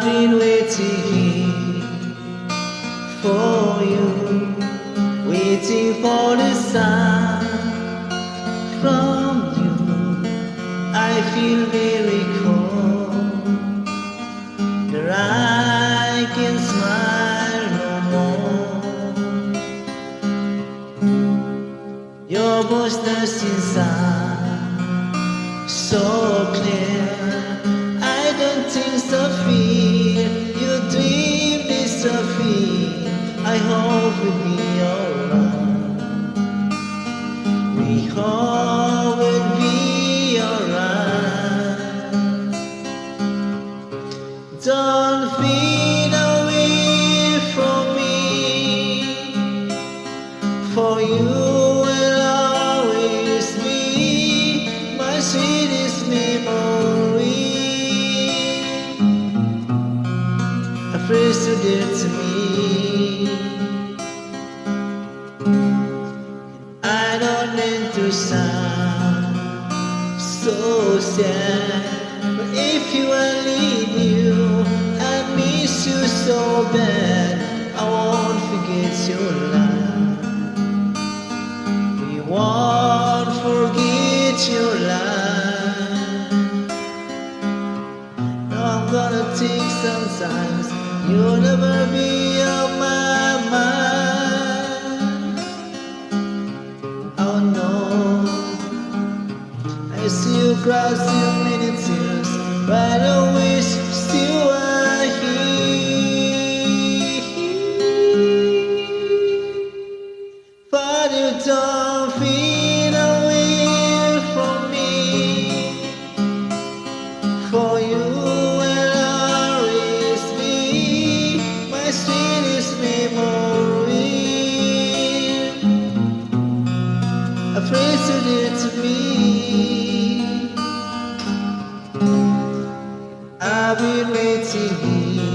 been waiting for you, waiting for the sun from you. I feel very cold, that I can smile no more. Your voice that's inside, so clear. I don't think so fear. Your dream disappear. I hope we'll be alright. We hope we'll be alright. Don't fade away from me, for you will always be my sweetest memory. A phrase you did to me, I don't mean to sound so sad, but if you only knew I miss you so bad, I won't forget your love. We won't forget your love. Now I'm gonna think sometimes you'll never be on my mind. Oh no, I see you cry so many tears, but I wish still were here. But you don't fade away from me, for you will always be my sweetest memory. A phrase you did to me, I've been waiting here